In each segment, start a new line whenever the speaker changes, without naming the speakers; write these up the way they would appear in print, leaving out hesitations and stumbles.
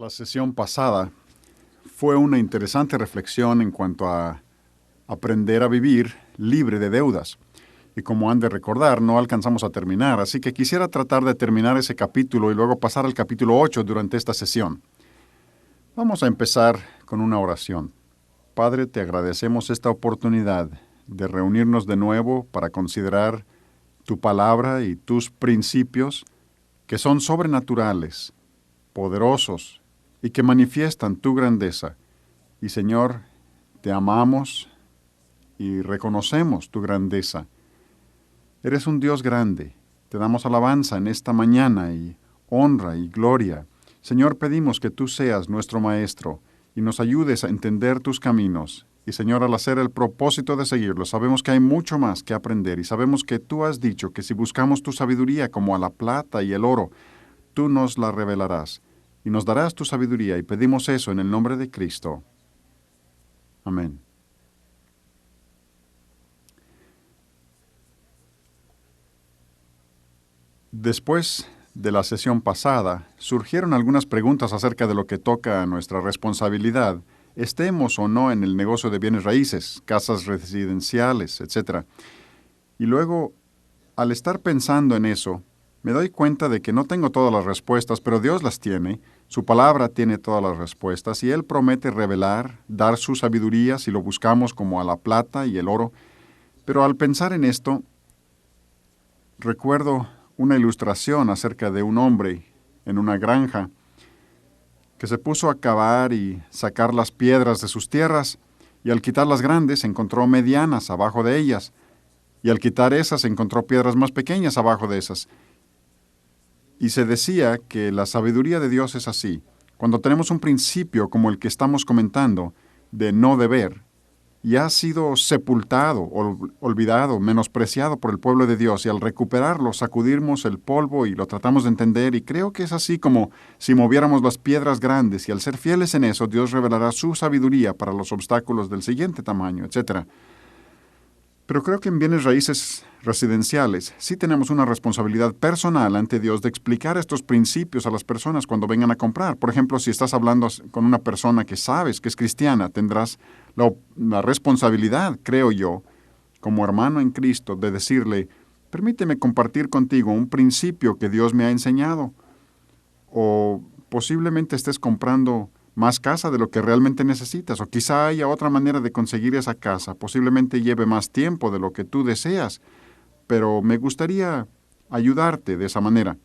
La sesión pasada fue una interesante reflexión en cuanto a aprender a vivir libre de deudas. Y como han de recordar, no alcanzamos a terminar, así que quisiera tratar de terminar ese capítulo y luego pasar al capítulo 8 durante esta sesión. Vamos a empezar con una oración. Padre, te agradecemos esta oportunidad de reunirnos de nuevo para considerar tu palabra y tus principios que son sobrenaturales, poderosos y que manifiestan tu grandeza. Y Señor, te amamos y reconocemos tu grandeza. Eres un Dios grande. Te damos alabanza en esta mañana y honra y gloria. Señor, pedimos que tú seas nuestro Maestro y nos ayudes a entender tus caminos. Y Señor, al hacer el propósito de seguirlos, sabemos que hay mucho más que aprender y sabemos que tú has dicho que si buscamos tu sabiduría como a la plata y el oro, tú nos la revelarás y nos darás tu sabiduría, y pedimos eso en el nombre de Cristo. Amén. Después de la sesión pasada, surgieron algunas preguntas acerca de lo que toca a nuestra responsabilidad, estemos o no en el negocio de bienes raíces, casas residenciales, etc. Y luego, al estar pensando en eso, me doy cuenta de que no tengo todas las respuestas, pero Dios las tiene, su palabra tiene todas las respuestas, y Él promete revelar, dar su sabiduría si lo buscamos como a la plata y el oro. Pero al pensar en esto, recuerdo una ilustración acerca de un hombre en una granja que se puso a cavar y sacar las piedras de sus tierras, y al quitar las grandes encontró medianas abajo de ellas, y al quitar esas encontró piedras más pequeñas abajo de esas. Y se decía que la sabiduría de Dios es así. Cuando tenemos un principio como el que estamos comentando, de no deber, y ha sido sepultado, olvidado, menospreciado por el pueblo de Dios, y al recuperarlo sacudimos el polvo y lo tratamos de entender, y creo que es así como si moviéramos las piedras grandes, y al ser fieles en eso, Dios revelará su sabiduría para los obstáculos del siguiente tamaño, etc. Pero creo que en bienes raíces residenciales sí tenemos una responsabilidad personal ante Dios de explicar estos principios a las personas cuando vengan a comprar. Por ejemplo, si estás hablando con una persona que sabes que es cristiana, tendrás la responsabilidad, creo yo, como hermano en Cristo, de decirle, permíteme compartir contigo un principio que Dios me ha enseñado. O posiblemente estés comprando más casa de lo que realmente necesitas, o quizá haya otra manera de conseguir esa casa, posiblemente lleve más tiempo de lo que tú deseas, pero me gustaría ayudarte de esa manera.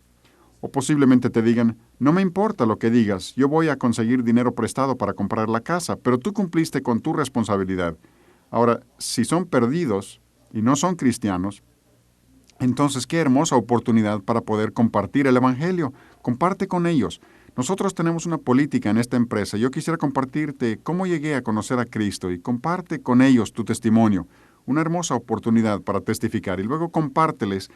O posiblemente te digan, no me importa lo que digas, yo voy a conseguir dinero prestado para comprar la casa, pero tú cumpliste con tu responsabilidad. Ahora, si son perdidos y no son cristianos, entonces qué hermosa oportunidad para poder compartir el Evangelio. Comparte con ellos. Nosotros tenemos una política en esta empresa. Yo quisiera compartirte cómo llegué a conocer a Cristo y comparte con ellos tu testimonio. Una hermosa oportunidad para testificar y luego compárteles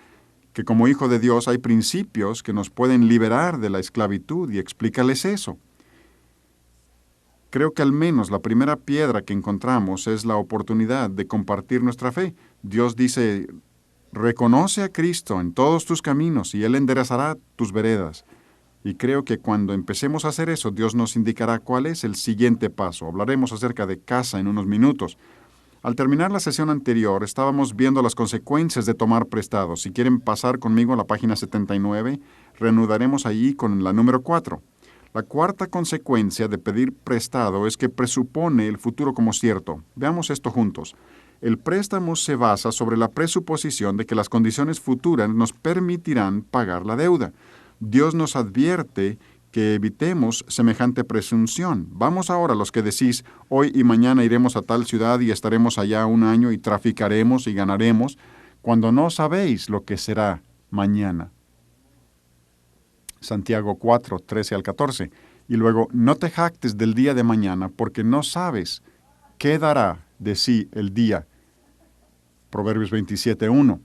que como hijo de Dios hay principios que nos pueden liberar de la esclavitud y explícales eso. Creo que al menos la primera piedra que encontramos es la oportunidad de compartir nuestra fe. Dios dice, reconoce a Cristo en todos tus caminos y Él enderezará tus veredas. Y creo que cuando empecemos a hacer eso, Dios nos indicará cuál es el siguiente paso. Hablaremos acerca de casa en unos minutos. Al terminar la sesión anterior, estábamos viendo las consecuencias de tomar prestado. Si quieren pasar conmigo a la página 79, reanudaremos allí con la número 4. La cuarta consecuencia de pedir prestado es que presupone el futuro como cierto. Veamos esto juntos. El préstamo se basa sobre la presuposición de que las condiciones futuras nos permitirán pagar la deuda. Dios nos advierte que evitemos semejante presunción. Vamos ahora los que decís, hoy y mañana iremos a tal ciudad y estaremos allá un año y traficaremos y ganaremos, cuando no sabéis lo que será mañana. Santiago 4, 13 al 14. Y luego, no te jactes del día de mañana, porque no sabes qué dará de sí el día. Proverbios 27, 1.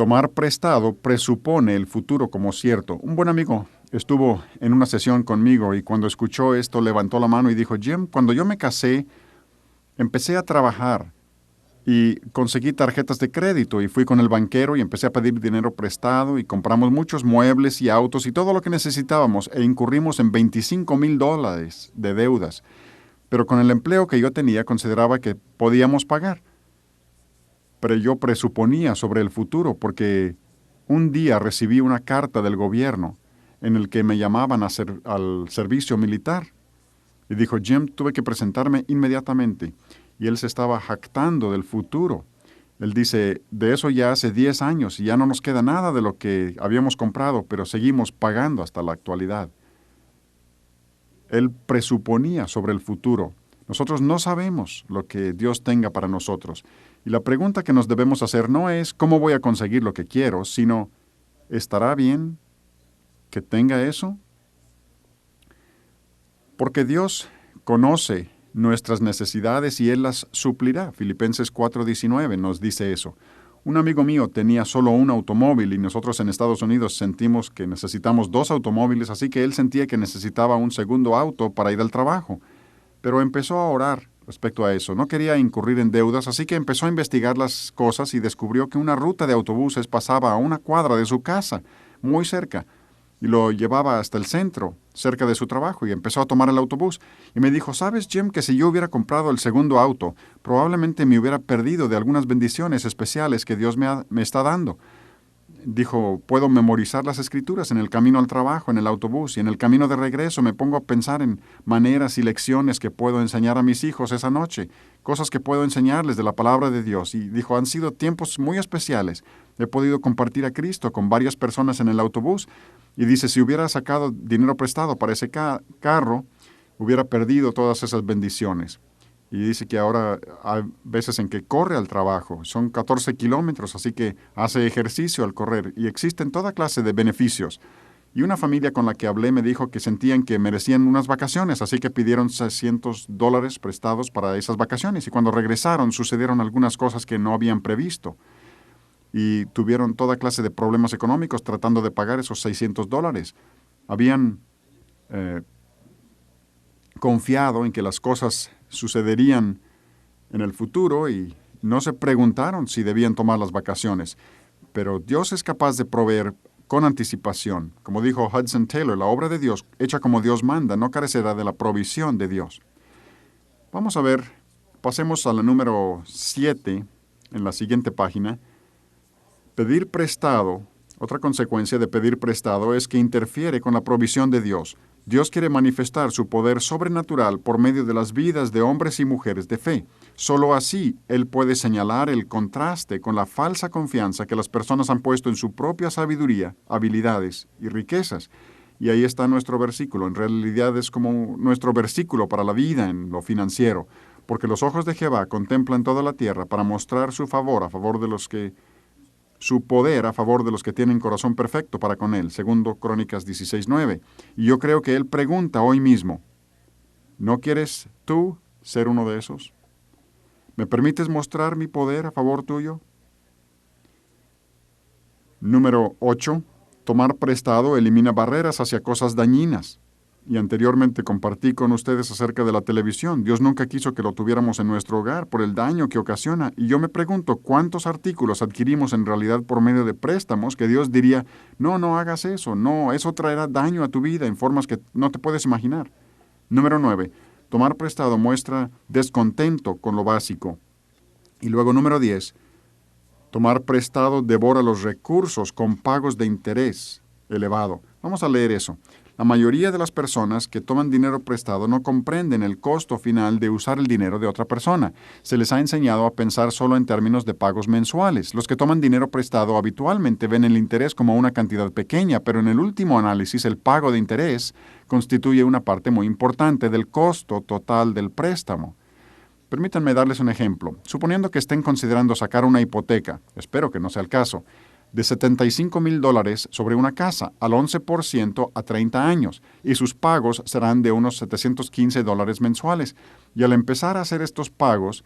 Tomar prestado presupone el futuro como cierto. Un buen amigo estuvo en una sesión conmigo y cuando escuchó esto levantó la mano y dijo, Jim, cuando yo me casé, empecé a trabajar y conseguí tarjetas de crédito y fui con el banquero y empecé a pedir dinero prestado y compramos muchos muebles y autos y todo lo que necesitábamos e incurrimos en $25,000 de deudas. Pero con el empleo que yo tenía consideraba que podíamos pagar. Pero yo presuponía sobre el futuro porque un día recibí una carta del gobierno en el que me llamaban al servicio militar. Y dijo, Jim, tuve que presentarme inmediatamente. Y él se estaba jactando del futuro. Él dice, de eso ya hace 10 años y ya no nos queda nada de lo que habíamos comprado, pero seguimos pagando hasta la actualidad. Él presuponía sobre el futuro. Nosotros no sabemos lo que Dios tenga para nosotros. Y la pregunta que nos debemos hacer no es cómo voy a conseguir lo que quiero, sino ¿estará bien que tenga eso? Porque Dios conoce nuestras necesidades y Él las suplirá. Filipenses 4:19 nos dice eso. Un amigo mío tenía solo un automóvil y nosotros en Estados Unidos sentimos que necesitamos 2 automóviles, así que él sentía que necesitaba un segundo auto para ir al trabajo. Pero empezó a orar respecto a eso. No quería incurrir en deudas, así que empezó a investigar las cosas y descubrió que una ruta de autobuses pasaba a una cuadra de su casa, muy cerca, y lo llevaba hasta el centro, cerca de su trabajo, y empezó a tomar el autobús. Y me dijo, ¿sabes, Jim, que si yo hubiera comprado el segundo auto, probablemente me hubiera perdido de algunas bendiciones especiales que Dios me está dando? Dijo, puedo memorizar las escrituras en el camino al trabajo, en el autobús, y en el camino de regreso me pongo a pensar en maneras y lecciones que puedo enseñar a mis hijos esa noche, cosas que puedo enseñarles de la palabra de Dios. Y dijo, han sido tiempos muy especiales. He podido compartir a Cristo con varias personas en el autobús. Y dice, si hubiera sacado dinero prestado para ese carro, hubiera perdido todas esas bendiciones. Y dice que ahora hay veces en que corre al trabajo, son 14 kilómetros, así que hace ejercicio al correr y existen toda clase de beneficios. Y una familia con la que hablé me dijo que sentían que merecían unas vacaciones, así que pidieron $600 prestados para esas vacaciones. Y cuando regresaron sucedieron algunas cosas que no habían previsto. Y tuvieron toda clase de problemas económicos tratando de pagar esos $600. Habían confiado en que las cosas sucederían en el futuro y no se preguntaron si debían tomar las vacaciones. Pero Dios es capaz de proveer con anticipación. Como dijo Hudson Taylor, la obra de Dios, hecha como Dios manda, no carecerá de la provisión de Dios. Vamos a ver, pasemos a la número 7 en la siguiente página. Pedir prestado, otra consecuencia de pedir prestado es que interfiere con la provisión de Dios. Dios quiere manifestar su poder sobrenatural por medio de las vidas de hombres y mujeres de fe. Solo así Él puede señalar el contraste con la falsa confianza que las personas han puesto en su propia sabiduría, habilidades y riquezas. Y ahí está nuestro versículo. En realidad es como nuestro versículo para la vida en lo financiero. Porque los ojos de Jehová contemplan toda la tierra para mostrar su poder a favor de los que tienen corazón perfecto para con Él, segundo Crónicas 16:9. Y yo creo que Él pregunta hoy mismo, ¿no quieres tú ser uno de esos? ¿Me permites mostrar mi poder a favor tuyo? Número 8. Tomar prestado elimina barreras hacia cosas dañinas. Y anteriormente compartí con ustedes acerca de la televisión. Dios nunca quiso que lo tuviéramos en nuestro hogar por el daño que ocasiona. Y yo me pregunto, ¿cuántos artículos adquirimos en realidad por medio de préstamos que Dios diría, no hagas eso, no, eso traerá daño a tu vida en formas que no te puedes imaginar? Número 9. Tomar prestado muestra descontento con lo básico. Y luego número 10. Tomar prestado devora los recursos con pagos de interés elevado. Vamos a leer eso. La mayoría de las personas que toman dinero prestado no comprenden el costo final de usar el dinero de otra persona. Se les ha enseñado a pensar solo en términos de pagos mensuales. Los que toman dinero prestado habitualmente ven el interés como una cantidad pequeña, pero en el último análisis el pago de interés constituye una parte muy importante del costo total del préstamo. Permítanme darles un ejemplo. Suponiendo que estén considerando sacar una hipoteca, espero que no sea el caso, de $75,000 sobre una casa al 11% a 30 años, y sus pagos serán de unos $715 mensuales. Y al empezar a hacer estos pagos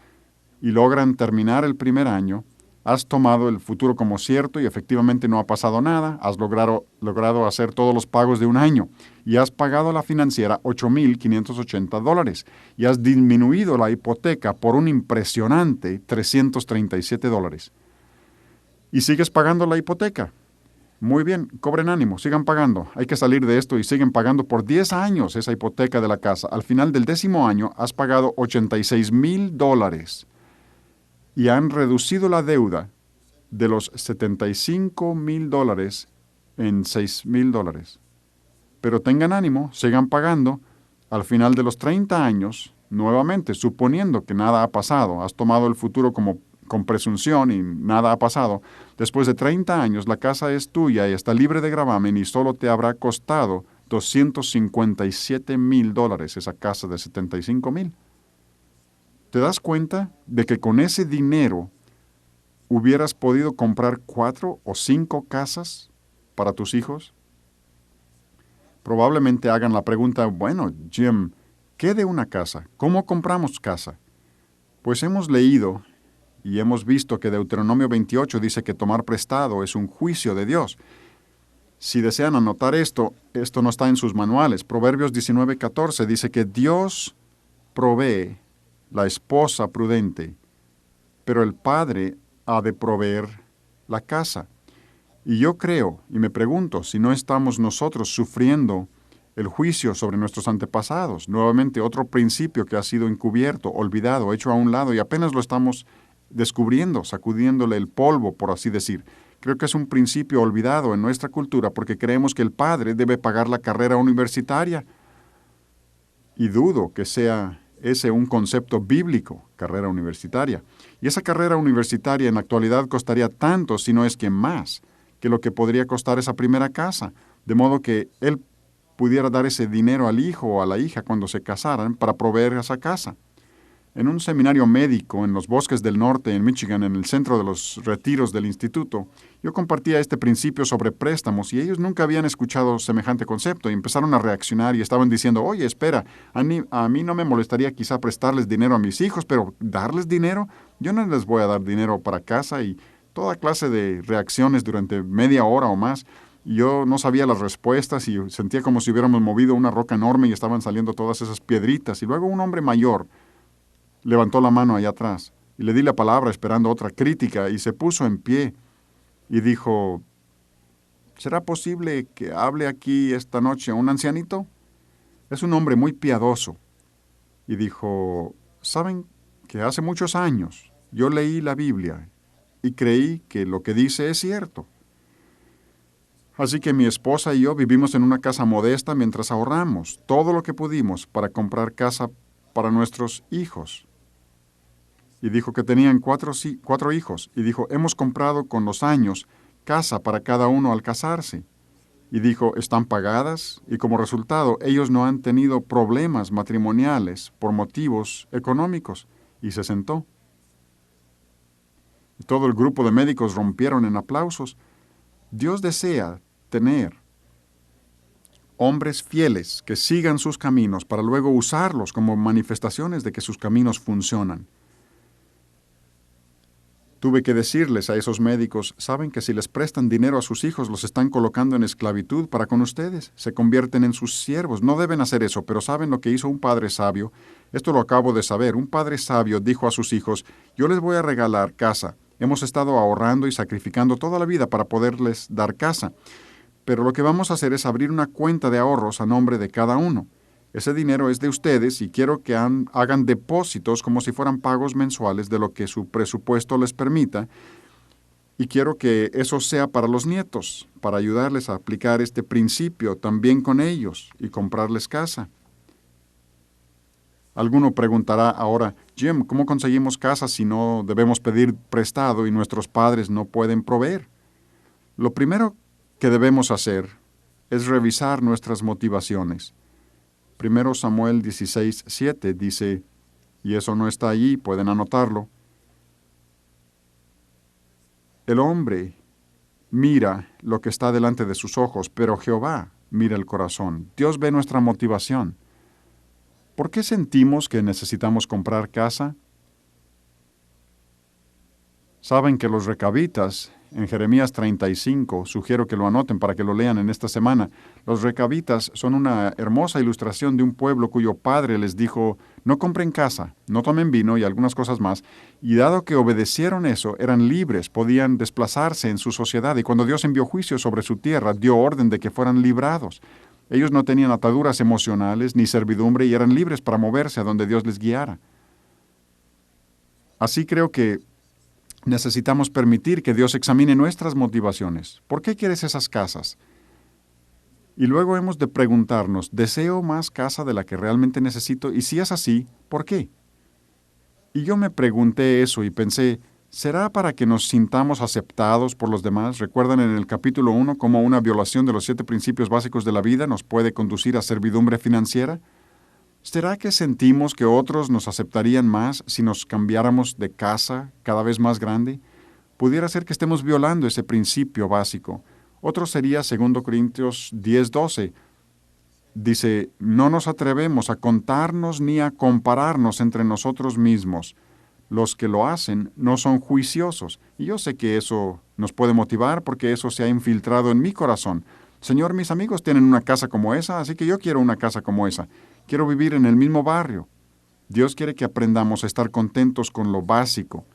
y logran terminar el primer año, Has tomado el futuro como cierto y efectivamente no ha pasado nada. Has logrado hacer todos los pagos de un año y has pagado a la financiera $8,580 y has disminuido la hipoteca por un impresionante $337. Y sigues pagando la hipoteca. Muy bien, cobren ánimo, sigan pagando. Hay que salir de esto y siguen pagando por 10 años esa hipoteca de la casa. Al final del 10º año has pagado $86,000 y han reducido la deuda de los $75,000 en $6,000. Pero tengan ánimo, sigan pagando. Al final de los 30 años, nuevamente, suponiendo que nada ha pasado, has tomado el futuro como con presunción y nada ha pasado, después de 30 años la casa es tuya y está libre de gravamen y solo te habrá costado $257,000 esa casa de $75,000. ¿Te das cuenta de que con ese dinero hubieras podido comprar 4 o 5 casas para tus hijos? Probablemente hagan la pregunta, bueno, Jim, ¿qué de una casa? ¿Cómo compramos casa? Pues hemos leído y hemos visto que Deuteronomio 28 dice que tomar prestado es un juicio de Dios. Si desean anotar esto no está en sus manuales. Proverbios 19:14 dice que Dios provee la esposa prudente, pero el padre ha de proveer la casa. Y yo creo, y me pregunto, si no estamos nosotros sufriendo el juicio sobre nuestros antepasados. Nuevamente, otro principio que ha sido encubierto, olvidado, hecho a un lado, y apenas lo estamos descubriendo, sacudiéndole el polvo, por así decir. Creo que es un principio olvidado en nuestra cultura porque creemos que el padre debe pagar la carrera universitaria. Y dudo que sea ese un concepto bíblico, carrera universitaria. Y esa carrera universitaria en la actualidad costaría tanto, si no es que más, que lo que podría costar esa primera casa. De modo que él pudiera dar ese dinero al hijo o a la hija cuando se casaran para proveer esa casa. En un seminario médico en los bosques del norte, en Michigan, en el centro de los retiros del instituto, yo compartía este principio sobre préstamos y ellos nunca habían escuchado semejante concepto y empezaron a reaccionar y estaban diciendo, oye, espera, a mí no me molestaría quizá prestarles dinero a mis hijos, pero ¿darles dinero? Yo no les voy a dar dinero para casa y toda clase de reacciones durante media hora o más. Y yo no sabía las respuestas y sentía como si hubiéramos movido una roca enorme y estaban saliendo todas esas piedritas. Y luego un hombre mayor levantó la mano allá atrás y le di la palabra esperando otra crítica y se puso en pie y dijo, ¿será posible que hable aquí esta noche un ancianito? Es un hombre muy piadoso. Y dijo, ¿saben que hace muchos años yo leí la Biblia y creí que lo que dice es cierto? Así que mi esposa y yo vivimos en una casa modesta mientras ahorramos todo lo que pudimos para comprar casa para nuestros hijos. Y dijo que tenían cuatro hijos. Y dijo, hemos comprado con los años casa para cada uno al casarse. Y dijo, están pagadas y como resultado ellos no han tenido problemas matrimoniales por motivos económicos. Y se sentó. Y todo el grupo de médicos rompieron en aplausos. Dios desea tener hombres fieles que sigan sus caminos para luego usarlos como manifestaciones de que sus caminos funcionan. Tuve que decirles a esos médicos, saben que si les prestan dinero a sus hijos, los están colocando en esclavitud para con ustedes, se convierten en sus siervos. No deben hacer eso, pero ¿saben lo que hizo un padre sabio? Esto lo acabo de saber. Un padre sabio dijo a sus hijos, yo les voy a regalar casa. Hemos estado ahorrando y sacrificando toda la vida para poderles dar casa. Pero lo que vamos a hacer es abrir una cuenta de ahorros a nombre de cada uno. Ese dinero es de ustedes y quiero que hagan depósitos como si fueran pagos mensuales de lo que su presupuesto les permita. Y quiero que eso sea para los nietos, para ayudarles a aplicar este principio también con ellos y comprarles casa. Alguno preguntará ahora, Jim, ¿cómo conseguimos casa si no debemos pedir prestado y nuestros padres no pueden proveer? Lo primero que debemos hacer es revisar nuestras motivaciones. 1 Samuel 16:7 dice, y eso no está allí, pueden anotarlo. El hombre mira lo que está delante de sus ojos, pero Jehová mira el corazón. Dios ve nuestra motivación. ¿Por qué sentimos que necesitamos comprar casa? Saben que los recabitas, en Jeremías 35, sugiero que lo anoten para que lo lean en esta semana, los recabitas son una hermosa ilustración de un pueblo cuyo padre les dijo, no compren casa, no tomen vino y algunas cosas más, y dado que obedecieron eso, eran libres, podían desplazarse en su sociedad, y cuando Dios envió juicio sobre su tierra, dio orden de que fueran librados. Ellos no tenían ataduras emocionales ni servidumbre y eran libres para moverse a donde Dios les guiara. Así creo que necesitamos permitir que Dios examine nuestras motivaciones. ¿Por qué quieres esas casas? Y luego hemos de preguntarnos, ¿deseo más casa de la que realmente necesito? Y si es así, ¿por qué? Y yo me pregunté eso y pensé, ¿será para que nos sintamos aceptados por los demás? ¿Recuerdan en el capítulo 1 cómo una violación de los 7 principios básicos de la vida nos puede conducir a servidumbre financiera? ¿Será que sentimos que otros nos aceptarían más si nos cambiáramos de casa cada vez más grande? Pudiera ser que estemos violando ese principio básico. Otro sería 2 Corintios 10:12. Dice, no nos atrevemos a contarnos ni a compararnos entre nosotros mismos. Los que lo hacen no son juiciosos. Y yo sé que eso nos puede motivar porque eso se ha infiltrado en mi corazón. Señor, mis amigos tienen una casa como esa, así que yo quiero una casa como esa. Quiero vivir en el mismo barrio. Dios quiere que aprendamos a estar contentos con lo básico.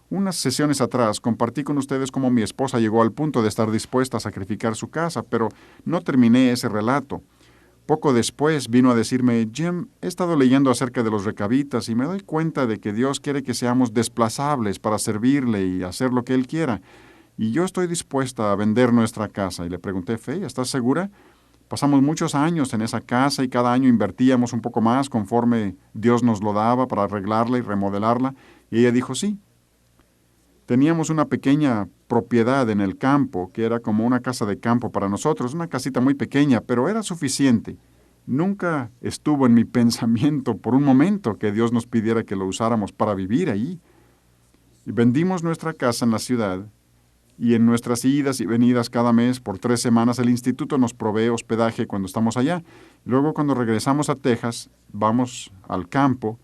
Unas sesiones atrás compartí con ustedes cómo mi esposa llegó al punto de estar dispuesta a sacrificar su casa, pero no terminé ese relato. Poco después vino a decirme, Jim, he estado leyendo acerca de los recabitas y me doy cuenta de que Dios quiere que seamos desplazables para servirle y hacer lo que Él quiera. Y yo estoy dispuesta a vender nuestra casa. Y le pregunté, Faye, ¿estás segura? Pasamos muchos años en esa casa y cada año invertíamos un poco más conforme Dios nos lo daba para arreglarla y remodelarla. Y ella dijo, sí. Teníamos una pequeña propiedad en el campo, que era como una casa de campo para nosotros, una casita muy pequeña, pero era suficiente. Nunca estuvo en mi pensamiento por un momento que Dios nos pidiera que lo usáramos para vivir allí. Y vendimos nuestra casa en la ciudad, y en nuestras idas y venidas cada mes por 3 semanas el instituto nos provee hospedaje cuando estamos allá. Luego cuando regresamos a Texas, vamos al campo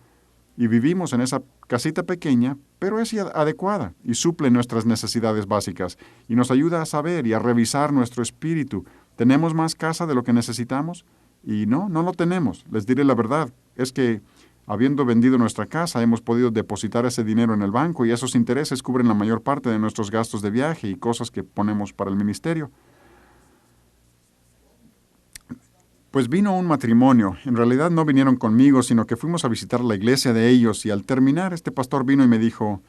y vivimos en esa casita pequeña, pero es adecuada y suple nuestras necesidades básicas y nos ayuda a saber y a revisar nuestro espíritu. ¿Tenemos más casa de lo que necesitamos? Y no lo tenemos. Les diré la verdad, es que habiendo vendido nuestra casa, hemos podido depositar ese dinero en el banco y esos intereses cubren la mayor parte de nuestros gastos de viaje y cosas que ponemos para el ministerio. Pues vino un matrimonio. En realidad no vinieron conmigo, sino que fuimos a visitar la iglesia de ellos y al terminar este pastor vino y me dijo,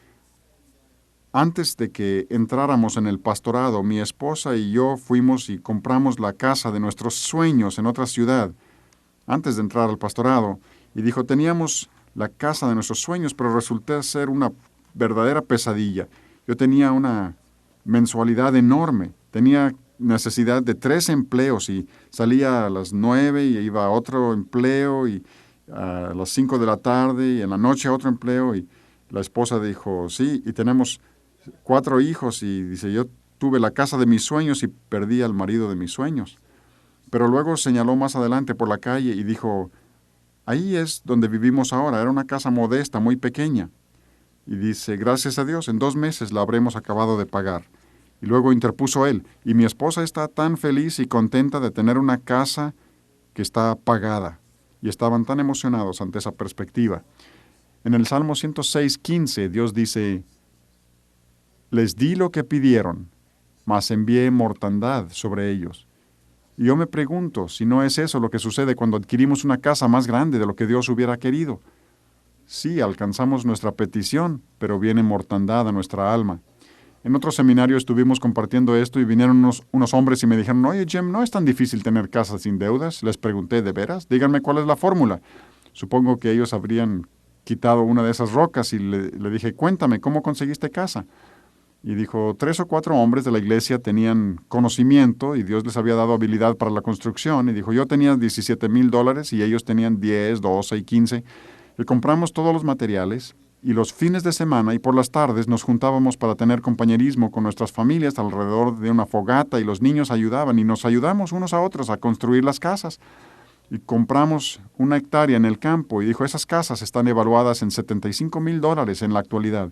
antes de que entráramos en el pastorado, mi esposa y yo fuimos y compramos la casa de nuestros sueños en otra ciudad, antes de entrar al pastorado, y dijo, teníamos la casa de nuestros sueños, pero resultó ser una verdadera pesadilla. Yo tenía una mensualidad enorme, tenía necesidad de 3 empleos y salía a las 9 y iba a otro empleo y a las 5 de la tarde y en la noche a otro empleo y la esposa dijo, sí, y tenemos 4 hijos y dice, yo tuve la casa de mis sueños y perdí al marido de mis sueños. Pero luego señaló más adelante por la calle y dijo, ahí es donde vivimos ahora, era una casa modesta, muy pequeña. Y dice, gracias a Dios, en 2 meses la habremos acabado de pagar. Y luego interpuso él, y mi esposa está tan feliz y contenta de tener una casa que está pagada. Y estaban tan emocionados ante esa perspectiva. En el Salmo 106:15, Dios dice, les di lo que pidieron, mas envié mortandad sobre ellos. Y yo me pregunto si no es eso lo que sucede cuando adquirimos una casa más grande de lo que Dios hubiera querido. Sí, alcanzamos nuestra petición, pero viene mortandad a nuestra alma. En otro seminario estuvimos compartiendo esto y vinieron unos hombres y me dijeron, oye Jim, no es tan difícil tener casas sin deudas. Les pregunté, ¿de veras? Díganme cuál es la fórmula. Supongo que ellos habrían quitado una de esas rocas y le dije, cuéntame, ¿cómo conseguiste casa? Y dijo, 3 o 4 hombres de la iglesia tenían conocimiento y Dios les había dado habilidad para la construcción. Y dijo, yo tenía $17,000 y ellos tenían 10, 12 y 15. Y compramos todos los materiales y los fines de semana y por las tardes nos juntábamos para tener compañerismo con nuestras familias alrededor de una fogata y los niños ayudaban y nos ayudamos unos a otros a construir las casas. Y compramos 1 hectárea en el campo y dijo, esas casas están evaluadas en $75,000 en la actualidad.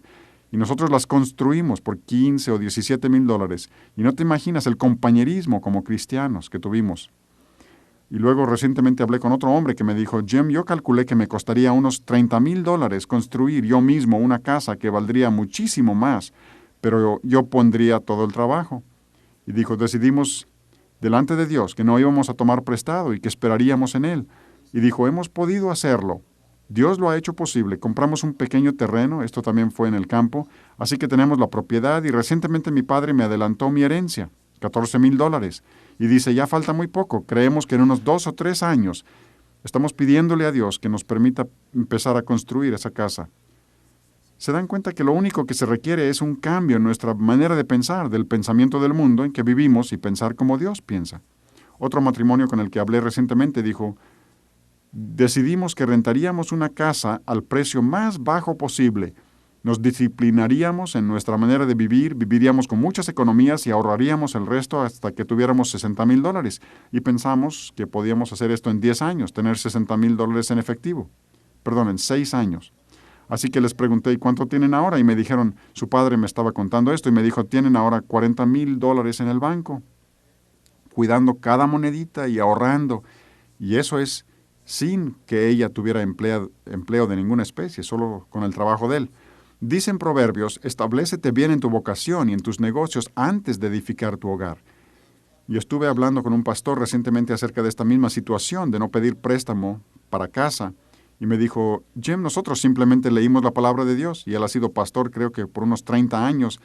y nosotros las construimos por 15 o 17 mil dólares. Y no te imaginas el compañerismo como cristianos que tuvimos. Y luego recientemente hablé con otro hombre que me dijo, Jim, yo calculé que me costaría unos 30 mil dólares construir yo mismo una casa que valdría muchísimo más, pero yo pondría todo el trabajo. Y dijo, decidimos delante de Dios que no íbamos a tomar prestado y que esperaríamos en Él. Y dijo, hemos podido hacerlo. Dios lo ha hecho posible. Compramos un pequeño terreno, esto también fue en el campo, así que tenemos la propiedad y recientemente mi padre me adelantó mi herencia, 14 mil dólares. Y dice, ya falta muy poco, creemos que en unos 2 o 3 años estamos pidiéndole a Dios que nos permita empezar a construir esa casa. Se dan cuenta que lo único que se requiere es un cambio en nuestra manera de pensar, del pensamiento del mundo en que vivimos y pensar como Dios piensa. Otro matrimonio con el que hablé recientemente dijo, decidimos que rentaríamos una casa al precio más bajo posible. Nos disciplinaríamos en nuestra manera de vivir, viviríamos con muchas economías y ahorraríamos el resto hasta que tuviéramos 60 mil dólares. Y pensamos que podíamos hacer esto en 10 años, tener 60 mil dólares en efectivo. Perdón, en 6 años. Así que les pregunté, ¿y cuánto tienen ahora? Y me dijeron, su padre me estaba contando esto y me dijo, tienen ahora 40 mil dólares en el banco, cuidando cada monedita y ahorrando. Y eso es sin que ella tuviera empleo de ninguna especie, solo con el trabajo de él. Dicen Proverbios, establécete bien en tu vocación y en tus negocios antes de edificar tu hogar. Y estuve hablando con un pastor recientemente acerca de esta misma situación, de no pedir préstamo para casa. Y me dijo, Jim, nosotros simplemente leímos la palabra de Dios. Y él ha sido pastor creo que por unos 30 años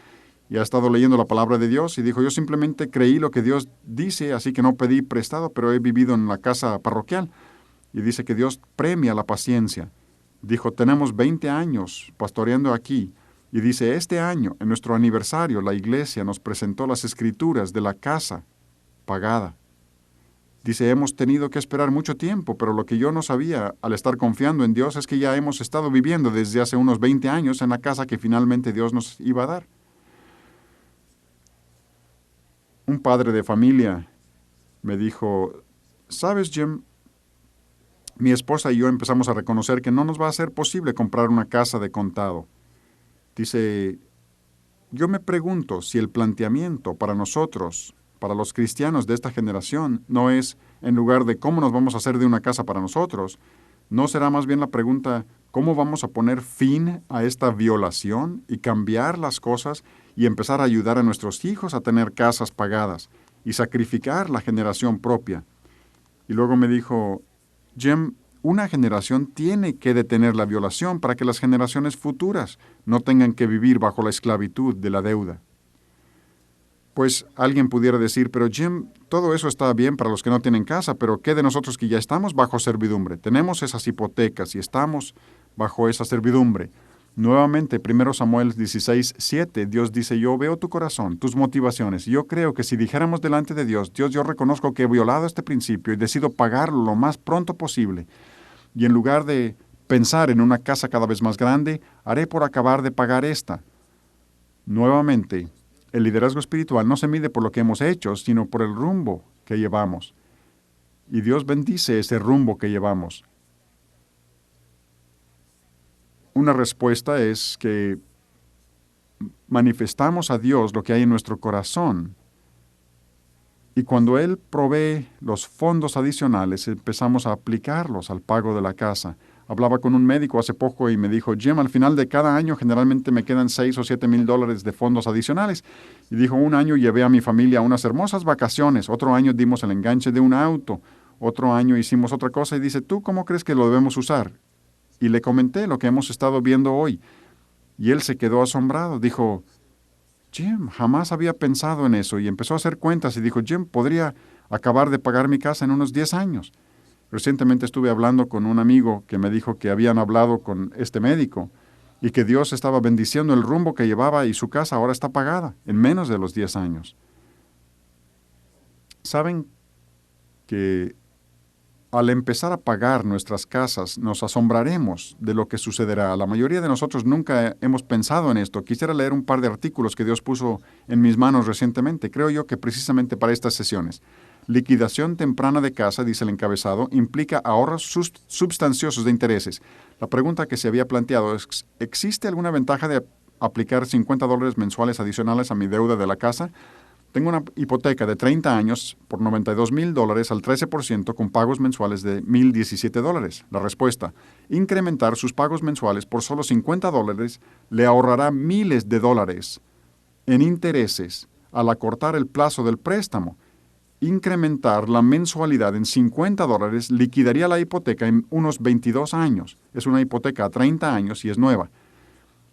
y ha estado leyendo la palabra de Dios. Y dijo, yo simplemente creí lo que Dios dice, así que no pedí prestado, pero he vivido en la casa parroquial. Y dice que Dios premia la paciencia. Dijo, tenemos 20 años pastoreando aquí. Y dice, este año, en nuestro aniversario, la iglesia nos presentó las escrituras de la casa pagada. Dice, hemos tenido que esperar mucho tiempo, pero lo que yo no sabía al estar confiando en Dios es que ya hemos estado viviendo desde hace unos 20 años en la casa que finalmente Dios nos iba a dar. Un padre de familia me dijo, ¿sabes, Jim? Mi esposa y yo empezamos a reconocer que no nos va a ser posible comprar una casa de contado. Dice, yo me pregunto si el planteamiento para nosotros, para los cristianos de esta generación, no es, en lugar de cómo nos vamos a hacer de una casa para nosotros, no será más bien la pregunta, ¿cómo vamos a poner fin a esta violación y cambiar las cosas y empezar a ayudar a nuestros hijos a tener casas pagadas y sacrificar la generación propia? Y luego me dijo, Jim, una generación tiene que detener la violación para que las generaciones futuras no tengan que vivir bajo la esclavitud de la deuda. Pues alguien pudiera decir, pero Jim, todo eso está bien para los que no tienen casa, pero ¿qué de nosotros que ya estamos bajo servidumbre? Tenemos esas hipotecas y estamos bajo esa servidumbre. Nuevamente, 1 Samuel 16:7, Dios dice, yo veo tu corazón, tus motivaciones. Yo creo que si dijéramos delante de Dios, Dios, yo reconozco que he violado este principio y decido pagarlo lo más pronto posible. Y en lugar de pensar en una casa cada vez más grande, haré por acabar de pagar esta. Nuevamente, el liderazgo espiritual no se mide por lo que hemos hecho, sino por el rumbo que llevamos. Y Dios bendice ese rumbo que llevamos. Una respuesta es que manifestamos a Dios lo que hay en nuestro corazón. Y cuando Él provee los fondos adicionales, empezamos a aplicarlos al pago de la casa. Hablaba con un médico hace poco y me dijo, Jim, al final de cada año generalmente me quedan 6 o 7 mil dólares de fondos adicionales. Y dijo, un año llevé a mi familia a unas hermosas vacaciones, otro año dimos el enganche de un auto, otro año hicimos otra cosa y dice, ¿tú cómo crees que lo debemos usar? Y le comenté lo que hemos estado viendo hoy. Y él se quedó asombrado. Dijo, Jim, jamás había pensado en eso. Y empezó a hacer cuentas y dijo, Jim, podría acabar de pagar mi casa en unos 10 años. Recientemente estuve hablando con un amigo que me dijo que habían hablado con este médico y que Dios estaba bendiciendo el rumbo que llevaba y su casa ahora está pagada en menos de los 10 años. ¿Saben que al empezar a pagar nuestras casas, nos asombraremos de lo que sucederá? La mayoría de nosotros nunca hemos pensado en esto. Quisiera leer un par de artículos que Dios puso en mis manos recientemente. Creo yo que precisamente para estas sesiones. Liquidación temprana de casa, dice el encabezado, implica ahorros sustanciosos de intereses. La pregunta que se había planteado es, ¿existe alguna ventaja de aplicar $50 mensuales adicionales a mi deuda de la casa? Tengo una hipoteca de 30 años por $92,000 al 13% con pagos mensuales de $1,017. La respuesta: incrementar sus pagos mensuales por solo $50 le ahorrará miles de dólares en intereses al acortar el plazo del préstamo. Incrementar la mensualidad en $50 liquidaría la hipoteca en unos 22 años. Es una hipoteca a 30 años y es nueva.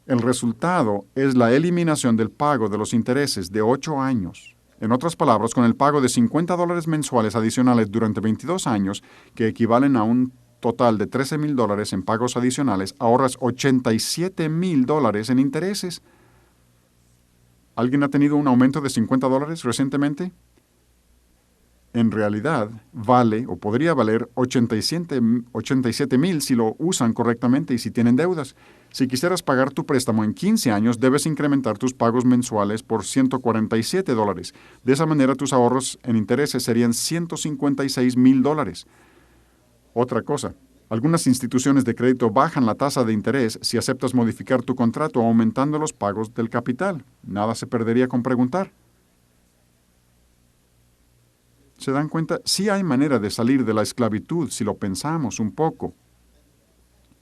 El resultado es la eliminación del pago de los intereses de 8 años. En otras palabras, con el pago de $50 mensuales adicionales durante 22 años, que equivalen a un total de $13,000 en pagos adicionales, ahorras $87,000 en intereses. ¿Alguien ha tenido un aumento de $50 recientemente? En realidad, vale o podría valer 87,000 si lo usan correctamente y si tienen deudas. Si quisieras pagar tu préstamo en 15 años, debes incrementar tus pagos mensuales por $147. De esa manera, tus ahorros en intereses serían $156,000. Otra cosa, algunas instituciones de crédito bajan la tasa de interés si aceptas modificar tu contrato aumentando los pagos del capital. Nada se perdería con preguntar. ¿Se dan cuenta? Sí hay manera de salir de la esclavitud si lo pensamos un poco.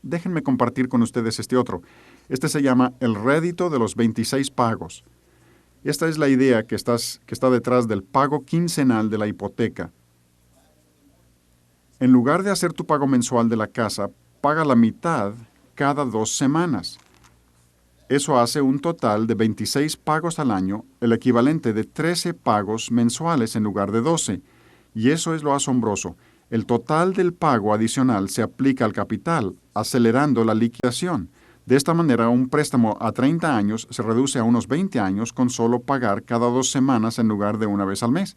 Déjenme compartir con ustedes este otro. Este se llama el rédito de los 26 pagos. Esta es la idea que está detrás del pago quincenal de la hipoteca. En lugar de hacer tu pago mensual de la casa, paga la mitad cada 2 semanas. Eso hace un total de 26 pagos al año, el equivalente de 13 pagos mensuales en lugar de 12. Y eso es lo asombroso. El total del pago adicional se aplica al capital, acelerando la liquidación. De esta manera, un préstamo a 30 años se reduce a unos 20 años con solo pagar cada 2 semanas en lugar de una vez al mes.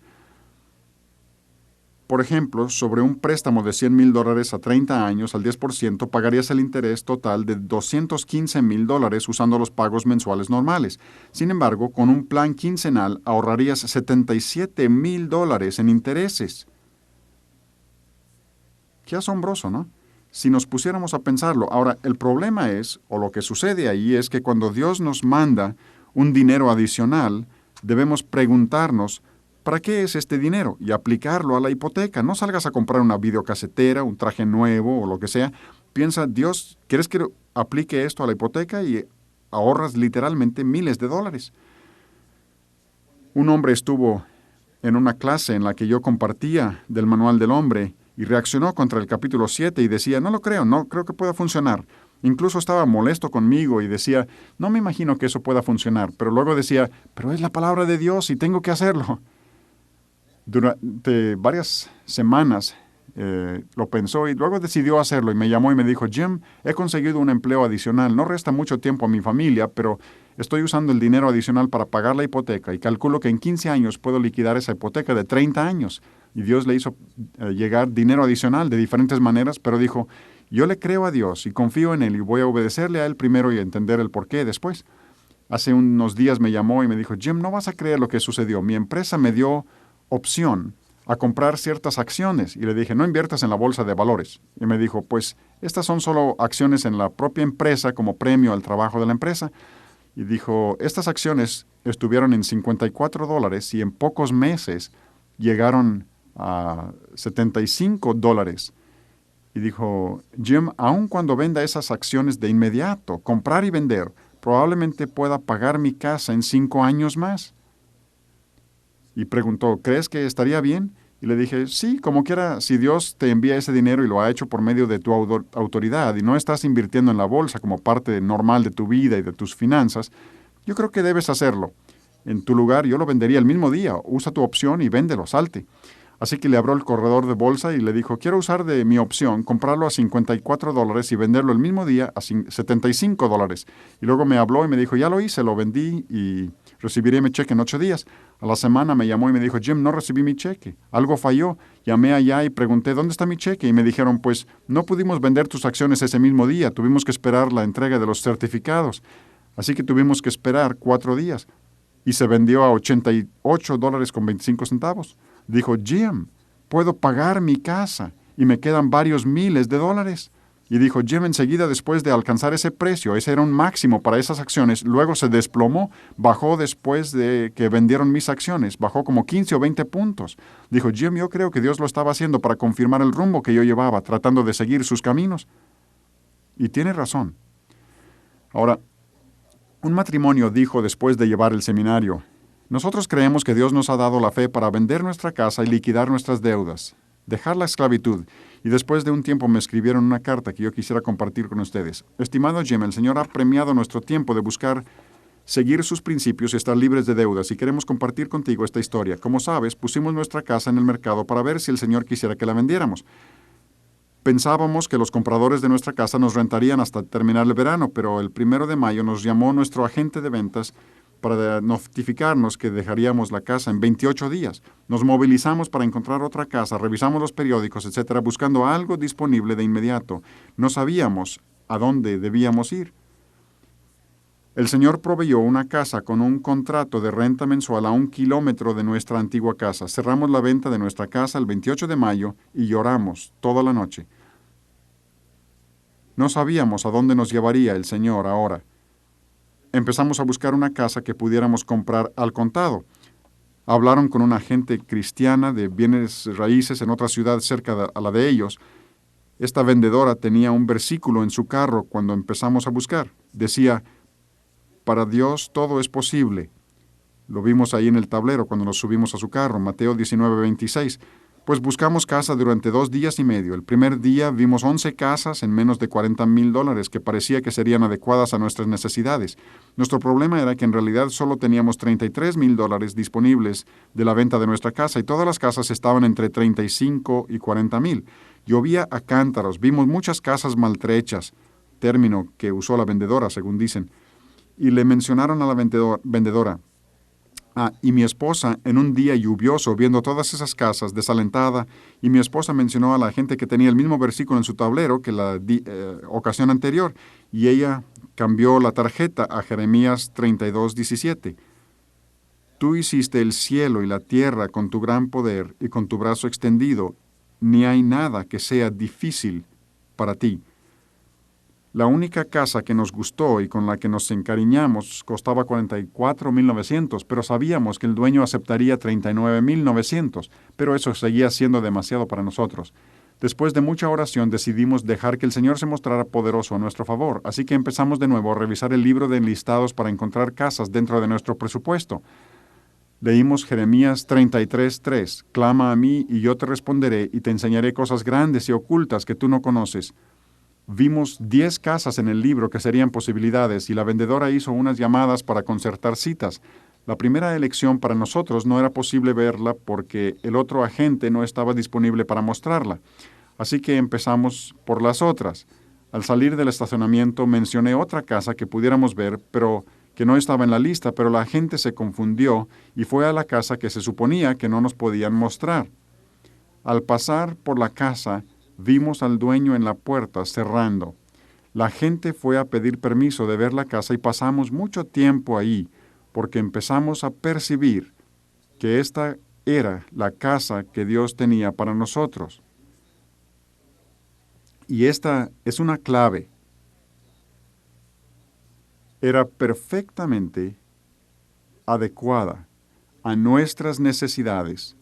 Por ejemplo, sobre un préstamo de $100,000 a 30 años al 10%, pagarías el interés total de $215,000 usando los pagos mensuales normales. Sin embargo, con un plan quincenal ahorrarías $77,000 en intereses. Qué asombroso, ¿no? Si nos pusiéramos a pensarlo. Ahora, el problema es, o lo que sucede ahí es que cuando Dios nos manda un dinero adicional, debemos preguntarnos, ¿para qué es este dinero? Y aplicarlo a la hipoteca. No salgas a comprar una videocasetera, un traje nuevo o lo que sea. Piensa, Dios, ¿quieres que aplique esto a la hipoteca? Y ahorras literalmente miles de dólares. Un hombre estuvo en una clase en la que yo compartía del Manual del Hombre y reaccionó contra el capítulo 7 y decía, no creo que pueda funcionar. Incluso estaba molesto conmigo y decía, no me imagino que eso pueda funcionar. Pero luego decía, pero es la palabra de Dios y tengo que hacerlo. Durante varias semanas lo pensó y luego decidió hacerlo y me llamó y me dijo, Jim, he conseguido un empleo adicional, no resta mucho tiempo a mi familia, pero estoy usando el dinero adicional para pagar la hipoteca y calculo que en 15 años puedo liquidar esa hipoteca de 30 años. Y Dios le hizo llegar dinero adicional de diferentes maneras, pero dijo, yo le creo a Dios y confío en Él y voy a obedecerle a Él primero y entender el porqué después. Hace unos días me llamó y me dijo, Jim, no vas a creer lo que sucedió. Mi empresa me dio opción a comprar ciertas acciones y le dije, no inviertas en la bolsa de valores. Y me dijo, pues estas son solo acciones en la propia empresa como premio al trabajo de la empresa. Y dijo, estas acciones estuvieron en $54 y en pocos meses llegaron a $75. Y dijo, Jim, aun cuando venda esas acciones de inmediato, comprar y vender, probablemente pueda pagar mi casa en 5 años más. Y preguntó, ¿crees que estaría bien? Y le dije, sí, como quiera, si Dios te envía ese dinero y lo ha hecho por medio de tu autoridad y no estás invirtiendo en la bolsa como parte normal de tu vida y de tus finanzas, yo creo que debes hacerlo. En tu lugar, yo lo vendería el mismo día. Usa tu opción y véndelo, salte. Así que le abrió el corredor de bolsa y le dijo, quiero usar de mi opción, comprarlo a $54 y venderlo el mismo día a $75. Y luego me habló y me dijo, ya lo hice, lo vendí y recibiré mi cheque en 8 días. A la semana me llamó y me dijo, Jim, no recibí mi cheque. Algo falló. Llamé allá y pregunté, ¿dónde está mi cheque? Y me dijeron, pues no pudimos vender tus acciones ese mismo día. Tuvimos que esperar la entrega de los certificados. Así que tuvimos que esperar 4 días. Y se vendió a $88.25. Dijo, Jim, puedo pagar mi casa y me quedan varios miles de dólares. Y dijo, Jim enseguida después de alcanzar ese precio, ese era un máximo para esas acciones, luego se desplomó, bajó después de que vendieron mis acciones, bajó como 15 o 20 puntos. Dijo, Jim, yo creo que Dios lo estaba haciendo para confirmar el rumbo que yo llevaba, tratando de seguir sus caminos. Y tiene razón. Ahora, un matrimonio dijo después de llevar el seminario, nosotros creemos que Dios nos ha dado la fe para vender nuestra casa y liquidar nuestras deudas, dejar la esclavitud. Y después de un tiempo me escribieron una carta que yo quisiera compartir con ustedes. Estimado Jim, el Señor ha premiado nuestro tiempo de buscar seguir sus principios y estar libres de deudas y queremos compartir contigo esta historia. Como sabes, pusimos nuestra casa en el mercado para ver si el Señor quisiera que la vendiéramos. Pensábamos que los compradores de nuestra casa nos rentarían hasta terminar el verano, pero el 1 de mayo nos llamó nuestro agente de ventas para notificarnos que dejaríamos la casa en 28 días. Nos movilizamos para encontrar otra casa, revisamos los periódicos, etcétera, buscando algo disponible de inmediato. No sabíamos a dónde debíamos ir. El Señor proveyó una casa con un contrato de renta mensual a 1 kilómetro de nuestra antigua casa. Cerramos la venta de nuestra casa el 28 de mayo y lloramos toda la noche. No sabíamos a dónde nos llevaría el Señor ahora. Empezamos a buscar una casa que pudiéramos comprar al contado. Hablaron con una agente cristiana de bienes raíces en otra ciudad cerca a la de ellos. Esta vendedora tenía un versículo en su carro cuando empezamos a buscar. Decía, para Dios todo es posible. Lo vimos ahí en el tablero cuando nos subimos a su carro, Mateo 19:26. Pues buscamos casa durante 2 días y medio. El primer día vimos 11 casas en menos de $40,000 que parecía que serían adecuadas a nuestras necesidades. Nuestro problema era que en realidad solo teníamos $33,000 disponibles de la venta de nuestra casa y todas las casas estaban entre 35 y 40,000. Llovía a cántaros, vimos muchas casas maltrechas, término que usó la vendedora, según dicen, y le mencionaron a la vendedora. Y mi esposa, en un día lluvioso, viendo todas esas casas, desalentada, y mi esposa mencionó a la gente que tenía el mismo versículo en su tablero que la ocasión anterior, y ella cambió la tarjeta a Jeremías 32:17. Tú hiciste el cielo y la tierra con tu gran poder y con tu brazo extendido, ni hay nada que sea difícil para ti. La única casa que nos gustó y con la que nos encariñamos costaba $44,900, pero sabíamos que el dueño aceptaría $39,900, pero eso seguía siendo demasiado para nosotros. Después de mucha oración decidimos dejar que el Señor se mostrara poderoso a nuestro favor, así que empezamos de nuevo a revisar el libro de enlistados para encontrar casas dentro de nuestro presupuesto. Leímos Jeremías 33:3, clama a mí y yo te responderé y te enseñaré cosas grandes y ocultas que tú no conoces. Vimos 10 casas en el libro que serían posibilidades y la vendedora hizo unas llamadas para concertar citas. La primera elección para nosotros no era posible verla porque el otro agente no estaba disponible para mostrarla. Así que empezamos por las otras. Al salir del estacionamiento mencioné otra casa que pudiéramos ver, pero que no estaba en la lista, pero la agente se confundió y fue a la casa que se suponía que no nos podían mostrar. Al pasar por la casa, vimos al dueño en la puerta cerrando. La gente fue a pedir permiso de ver la casa y pasamos mucho tiempo ahí, porque empezamos a percibir que esta era la casa que Dios tenía para nosotros. Y esta es una clave. Era perfectamente adecuada a nuestras necesidades.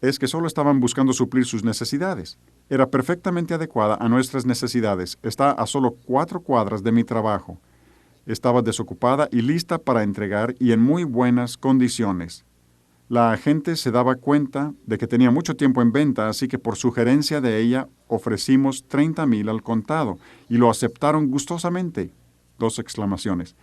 Es que solo estaban buscando suplir sus necesidades. Era perfectamente adecuada a nuestras necesidades. Está a solo 4 cuadras de mi trabajo. Estaba desocupada y lista para entregar y en muy buenas condiciones. La agente se daba cuenta de que tenía mucho tiempo en venta, así que por sugerencia de ella ofrecimos $30,000 al contado y lo aceptaron gustosamente. 2 exclamaciones.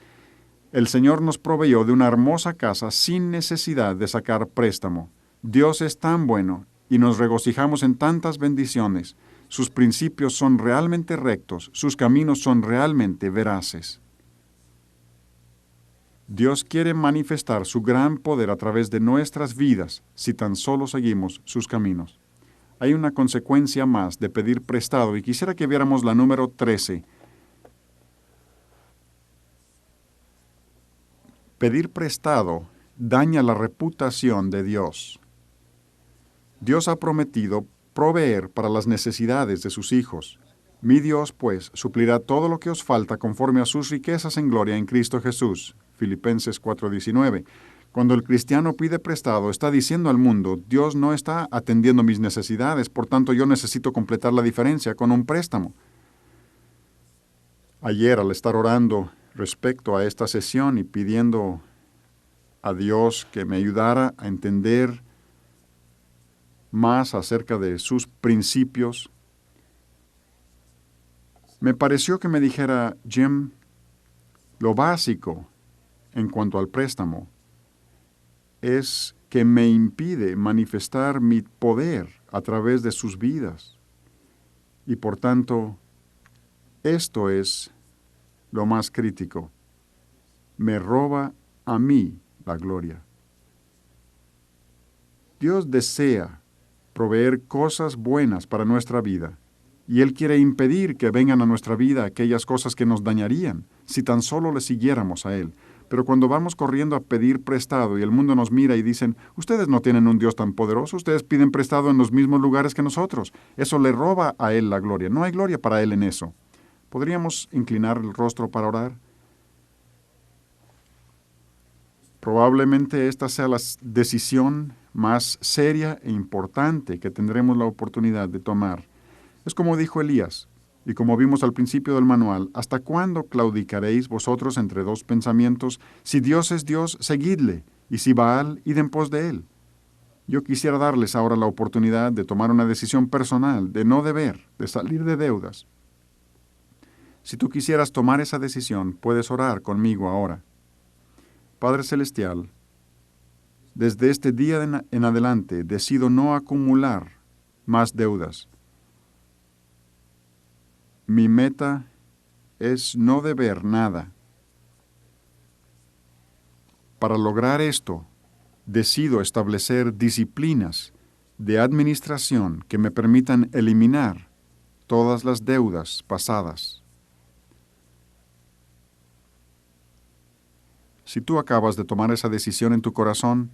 El Señor nos proveyó de una hermosa casa sin necesidad de sacar préstamo. Dios es tan bueno y nos regocijamos en tantas bendiciones. Sus principios son realmente rectos, sus caminos son realmente veraces. Dios quiere manifestar su gran poder a través de nuestras vidas si tan solo seguimos sus caminos. Hay una consecuencia más de pedir prestado y quisiera que viéramos la número 13. Pedir prestado daña la reputación de Dios. Dios ha prometido proveer para las necesidades de sus hijos. Mi Dios, pues, suplirá todo lo que os falta conforme a sus riquezas en gloria en Cristo Jesús. Filipenses 4:19. Cuando el cristiano pide prestado, está diciendo al mundo, Dios no está atendiendo mis necesidades, por tanto yo necesito completar la diferencia con un préstamo. Ayer, al estar orando respecto a esta sesión y pidiendo a Dios que me ayudara a entender más acerca de sus principios, me pareció que me dijera, Jim, lo básico en cuanto al préstamo es que me impide manifestar mi poder a través de sus vidas. Y por tanto, esto es lo más crítico. Me roba a mí la gloria. Dios desea proveer cosas buenas para nuestra vida, y Él quiere impedir que vengan a nuestra vida aquellas cosas que nos dañarían, si tan solo le siguiéramos a Él. Pero cuando vamos corriendo a pedir prestado y el mundo nos mira y dicen, ustedes no tienen un Dios tan poderoso, ustedes piden prestado en los mismos lugares que nosotros, eso le roba a Él la gloria. No hay gloria para Él en eso. ¿Podríamos inclinar el rostro para orar? Probablemente esta sea la decisión más seria e importante que tendremos la oportunidad de tomar. Es como dijo Elías, y como vimos al principio del manual, ¿hasta cuándo claudicaréis vosotros entre dos pensamientos? Si Dios es Dios, seguidle, y si Baal, id en pos de él. Yo quisiera darles ahora la oportunidad de tomar una decisión personal, de no deber, de salir de deudas. Si tú quisieras tomar esa decisión, puedes orar conmigo ahora. Padre Celestial, desde este día en adelante decido no acumular más deudas. Mi meta es no deber nada. Para lograr esto, decido establecer disciplinas de administración que me permitan eliminar todas las deudas pasadas. Si tú acabas de tomar esa decisión en tu corazón,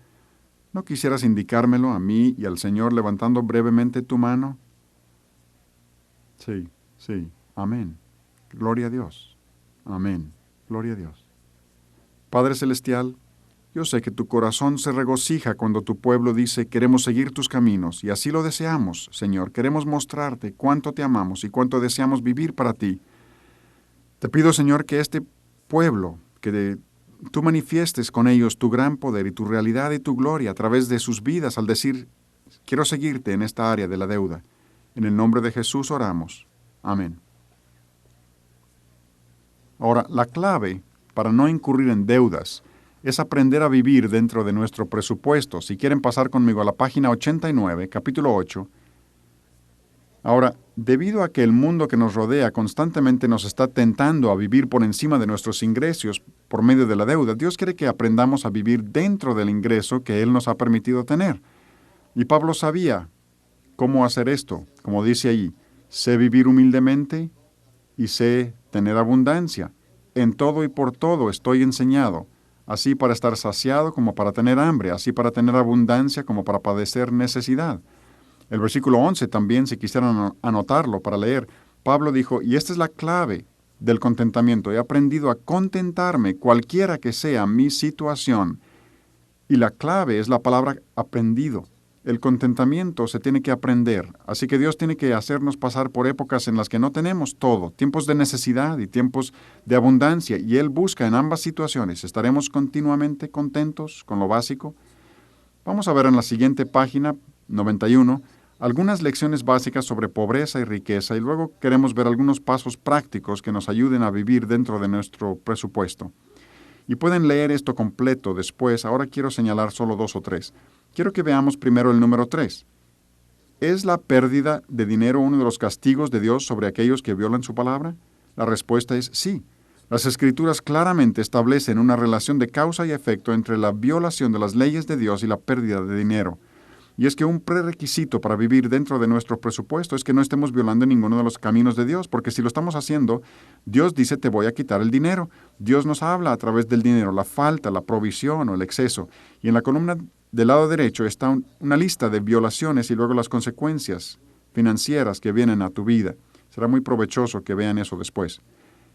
¿no quisieras indicármelo a mí y al Señor levantando brevemente tu mano? Sí, sí. Amén. Gloria a Dios. Amén. Gloria a Dios. Padre Celestial, yo sé que tu corazón se regocija cuando tu pueblo dice, queremos seguir tus caminos, y así lo deseamos, Señor. Queremos mostrarte cuánto te amamos y cuánto deseamos vivir para ti. Te pido, Señor, que este pueblo, que tú manifiestes con ellos tu gran poder y tu realidad y tu gloria a través de sus vidas al decir, quiero seguirte en esta área de la deuda. En el nombre de Jesús oramos. Amén. Ahora, la clave para no incurrir en deudas es aprender a vivir dentro de nuestro presupuesto. Si quieren pasar conmigo a la página 89, capítulo 8. Ahora, debido a que el mundo que nos rodea constantemente nos está tentando a vivir por encima de nuestros ingresos por medio de la deuda, Dios quiere que aprendamos a vivir dentro del ingreso que Él nos ha permitido tener. Y Pablo sabía cómo hacer esto, como dice allí, sé vivir humildemente y sé tener abundancia. En todo y por todo estoy enseñado, así para estar saciado como para tener hambre, así para tener abundancia como para padecer necesidad. El versículo 11 también, si quisieran anotarlo para leer, Pablo dijo, y esta es la clave del contentamiento, he aprendido a contentarme cualquiera que sea mi situación. Y la clave es la palabra aprendido. El contentamiento se tiene que aprender, así que Dios tiene que hacernos pasar por épocas en las que no tenemos todo, tiempos de necesidad y tiempos de abundancia, y Él busca en ambas situaciones. ¿Estaremos continuamente contentos con lo básico? Vamos a ver en la siguiente página, 91, algunas lecciones básicas sobre pobreza y riqueza, y luego queremos ver algunos pasos prácticos que nos ayuden a vivir dentro de nuestro presupuesto. Y pueden leer esto completo después. Ahora quiero señalar solo 2 o 3. Quiero que veamos primero el número 3. ¿Es la pérdida de dinero uno de los castigos de Dios sobre aquellos que violan su palabra? La respuesta es sí. Las Escrituras claramente establecen una relación de causa y efecto entre la violación de las leyes de Dios y la pérdida de dinero. Y es que un prerequisito para vivir dentro de nuestro presupuesto es que no estemos violando ninguno de los caminos de Dios, porque si lo estamos haciendo, Dios dice, te voy a quitar el dinero. Dios nos habla a través del dinero, la falta, la provisión o el exceso. Y en la columna del lado derecho está una lista de violaciones y luego las consecuencias financieras que vienen a tu vida. Será muy provechoso que vean eso después.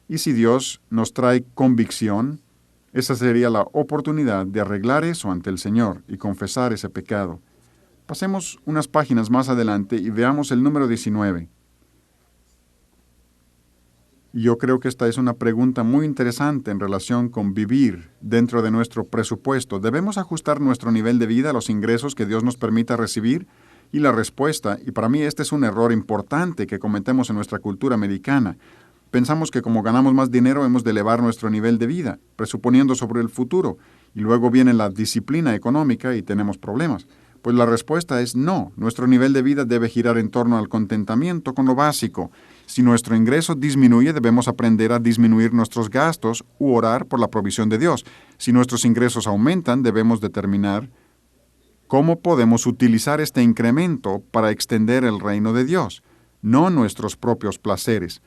Y si Dios nos trae convicción, esa sería la oportunidad de arreglar eso ante el Señor y confesar ese pecado. Pasemos unas páginas más adelante y veamos el número 19. Y yo creo que esta es una pregunta muy interesante en relación con vivir dentro de nuestro presupuesto. ¿Debemos ajustar nuestro nivel de vida a los ingresos que Dios nos permita recibir? Y la respuesta, y para mí este es un error importante que cometemos en nuestra cultura americana, pensamos que como ganamos más dinero hemos de elevar nuestro nivel de vida, presuponiendo sobre el futuro, y luego viene la disciplina económica y tenemos problemas. Pues la respuesta es no. Nuestro nivel de vida debe girar en torno al contentamiento con lo básico. Si nuestro ingreso disminuye, debemos aprender a disminuir nuestros gastos u orar por la provisión de Dios. Si nuestros ingresos aumentan, debemos determinar cómo podemos utilizar este incremento para extender el reino de Dios, no nuestros propios placeres.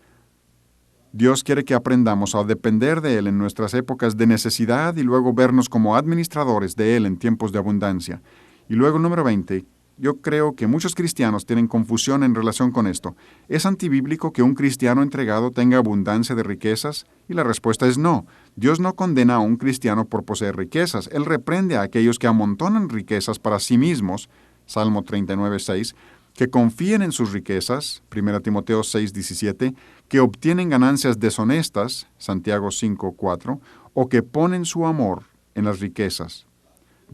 Dios quiere que aprendamos a depender de Él en nuestras épocas de necesidad y luego vernos como administradores de Él en tiempos de abundancia. Y luego, número 20, yo creo que muchos cristianos tienen confusión en relación con esto. ¿Es antibíblico que un cristiano entregado tenga abundancia de riquezas? Y la respuesta es no. Dios no condena a un cristiano por poseer riquezas. Él reprende a aquellos que amontonan riquezas para sí mismos, Salmo 39:6, que confíen en sus riquezas, 1 Timoteo 6:17, que obtienen ganancias deshonestas, Santiago 5:4, o que ponen su amor en las riquezas.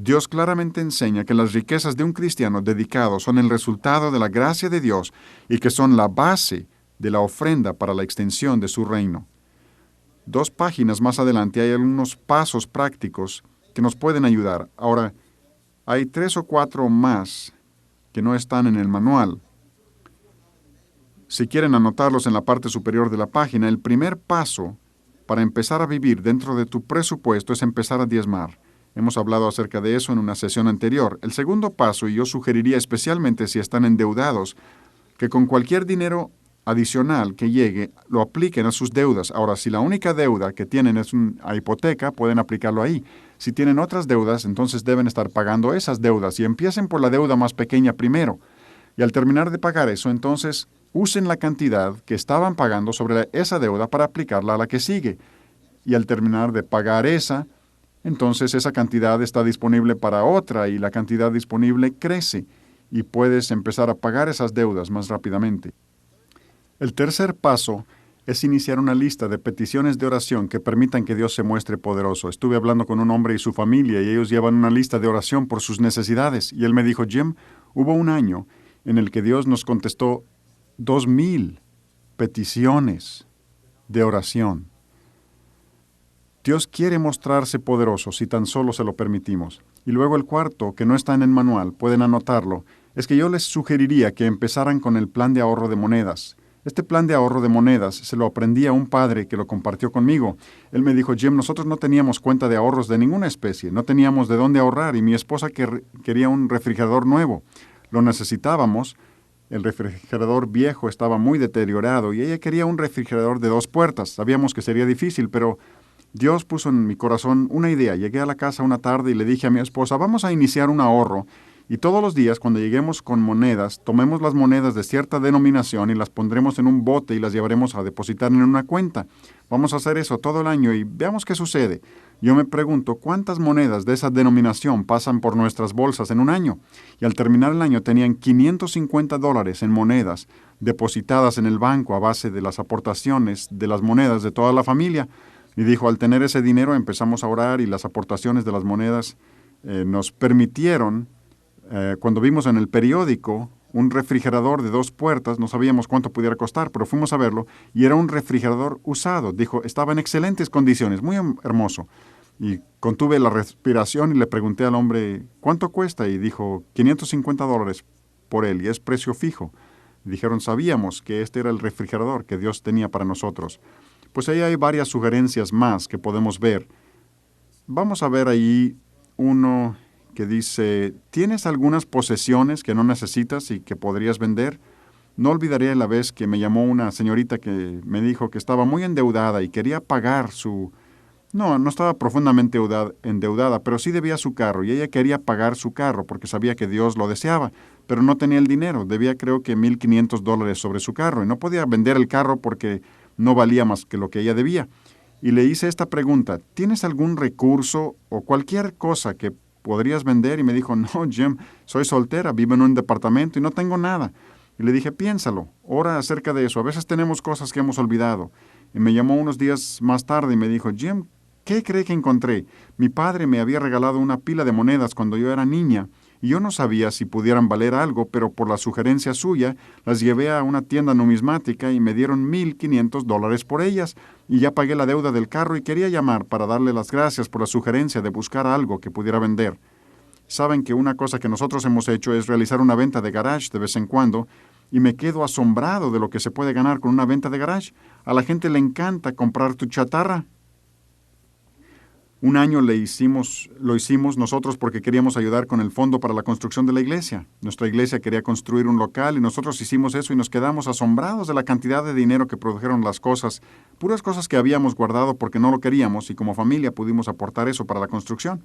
Dios claramente enseña que las riquezas de un cristiano dedicado son el resultado de la gracia de Dios y que son la base de la ofrenda para la extensión de su reino. 2 páginas más adelante hay algunos pasos prácticos que nos pueden ayudar. Ahora, hay 3 o 4 más que no están en el manual. Si quieren anotarlos en la parte superior de la página, el primer paso para empezar a vivir dentro de tu presupuesto es empezar a diezmar. Hemos hablado acerca de eso en una sesión anterior. El segundo paso, y yo sugeriría especialmente si están endeudados, que con cualquier dinero adicional que llegue, lo apliquen a sus deudas. Ahora, si la única deuda que tienen es una hipoteca, pueden aplicarlo ahí. Si tienen otras deudas, entonces deben estar pagando esas deudas y empiecen por la deuda más pequeña primero. Y al terminar de pagar eso, entonces usen la cantidad que estaban pagando sobre esa deuda para aplicarla a la que sigue. Y al terminar de pagar esa, entonces esa cantidad está disponible para otra y la cantidad disponible crece y puedes empezar a pagar esas deudas más rápidamente. El tercer paso es iniciar una lista de peticiones de oración que permitan que Dios se muestre poderoso. Estuve hablando con un hombre y su familia y ellos llevan una lista de oración por sus necesidades y él me dijo, Jim, hubo un año en el que Dios nos contestó 2,000 peticiones de oración. Dios quiere mostrarse poderoso si tan solo se lo permitimos. Y luego el cuarto, que no está en el manual, pueden anotarlo, es que yo les sugeriría que empezaran con el plan de ahorro de monedas. Este plan de ahorro de monedas se lo aprendí a un padre que lo compartió conmigo. Él me dijo, Jim, nosotros no teníamos cuenta de ahorros de ninguna especie, no teníamos de dónde ahorrar y mi esposa quería un refrigerador nuevo. Lo necesitábamos. El refrigerador viejo estaba muy deteriorado y ella quería un refrigerador de 2 puertas. Sabíamos que sería difícil, pero Dios puso en mi corazón una idea. Llegué a la casa una tarde y le dije a mi esposa, vamos a iniciar un ahorro y todos los días cuando lleguemos con monedas, tomemos las monedas de cierta denominación y las pondremos en un bote y las llevaremos a depositar en una cuenta. Vamos a hacer eso todo el año y veamos qué sucede. Yo me pregunto, ¿cuántas monedas de esa denominación pasan por nuestras bolsas en un año? Y al terminar el año tenían $550 en monedas depositadas en el banco a base de las aportaciones de las monedas de toda la familia. Y dijo, al tener ese dinero empezamos a orar y las aportaciones de las monedas nos permitieron, cuando vimos en el periódico un refrigerador de 2 puertas, no sabíamos cuánto pudiera costar, pero fuimos a verlo y era un refrigerador usado. Dijo, estaba en excelentes condiciones, muy hermoso. Y contuve la respiración y le pregunté al hombre, ¿cuánto cuesta? Y dijo, $550 por él y es precio fijo. Y dijeron, sabíamos que este era el refrigerador que Dios tenía para nosotros. Pues ahí hay varias sugerencias más que podemos ver. Vamos a ver ahí uno que dice, ¿tienes algunas posesiones que no necesitas y que podrías vender? No olvidaré la vez que me llamó una señorita que me dijo que estaba muy endeudada y quería pagar su No, no estaba profundamente endeudada, pero sí debía su carro y ella quería pagar su carro porque sabía que Dios lo deseaba, pero no tenía el dinero. Debía creo que $1,500 sobre su carro y no podía vender el carro porque no valía más que lo que ella debía. Y le hice esta pregunta: ¿tienes algún recurso o cualquier cosa que podrías vender? Y me dijo: no, Jim, soy soltera, vivo en un departamento y no tengo nada. Y le dije: piénsalo, ora acerca de eso. A veces tenemos cosas que hemos olvidado. Y me llamó unos días más tarde y me dijo: Jim, ¿qué cree que encontré? Mi padre me había regalado una pila de monedas cuando yo era niña y yo no sabía si pudieran valer algo, pero por la sugerencia suya las llevé a una tienda numismática y me dieron $1,500 por ellas y ya pagué la deuda del carro y quería llamar para darle las gracias por la sugerencia de buscar algo que pudiera vender. Saben que una cosa que nosotros hemos hecho es realizar una venta de garage de vez en cuando y me quedo asombrado de lo que se puede ganar con una venta de garage. A la gente le encanta comprar tu chatarra. Un año lo hicimos nosotros porque queríamos ayudar con el fondo para la construcción de la iglesia. Nuestra iglesia quería construir un local y nosotros hicimos eso y nos quedamos asombrados de la cantidad de dinero que produjeron las cosas, puras cosas que habíamos guardado porque no lo queríamos y como familia pudimos aportar eso para la construcción.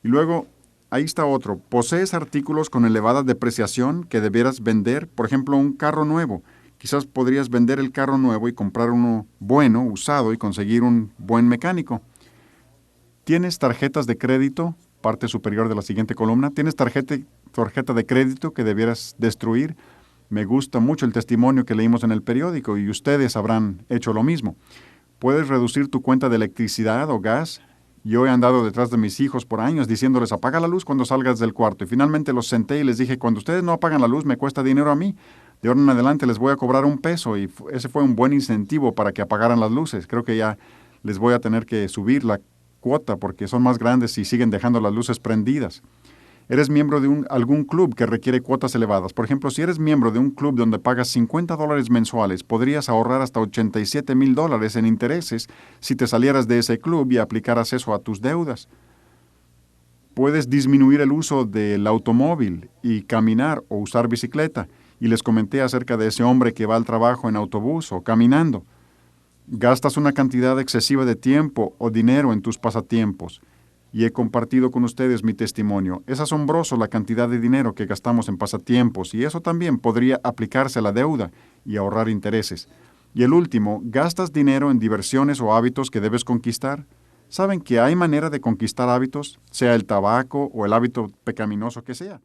Y luego, ahí está otro: posees artículos con elevada depreciación que debieras vender, por ejemplo, un carro nuevo. Quizás podrías vender el carro nuevo y comprar uno bueno, usado, y conseguir un buen mecánico. ¿Tienes tarjetas de crédito? Parte superior de la siguiente columna. ¿Tienes tarjeta de crédito que debieras destruir? Me gusta mucho el testimonio que leímos en el periódico y ustedes habrán hecho lo mismo. ¿Puedes reducir tu cuenta de electricidad o gas? Yo he andado detrás de mis hijos por años diciéndoles: apaga la luz cuando salgas del cuarto. Y finalmente los senté y les dije: cuando ustedes no apagan la luz me cuesta dinero a mí. De ahora en adelante les voy a cobrar $1 y ese fue un buen incentivo para que apagaran las luces. Creo que ya les voy a tener que subir la cuota porque son más grandes y siguen dejando las luces prendidas. ¿Eres miembro de algún club que requiere cuotas elevadas? Por ejemplo, si eres miembro de un club donde pagas $50 mensuales, podrías ahorrar hasta $87,000 en intereses si te salieras de ese club y aplicaras eso a tus deudas. Puedes disminuir el uso del automóvil y caminar o usar bicicleta. Y les comenté acerca de ese hombre que va al trabajo en autobús o caminando. Gastas una cantidad excesiva de tiempo o dinero en tus pasatiempos. Y he compartido con ustedes mi testimonio. Es asombroso la cantidad de dinero que gastamos en pasatiempos y eso también podría aplicarse a la deuda y ahorrar intereses. Y el último, ¿gastas dinero en diversiones o hábitos que debes conquistar? ¿Saben que hay manera de conquistar hábitos, sea el tabaco o el hábito pecaminoso que sea?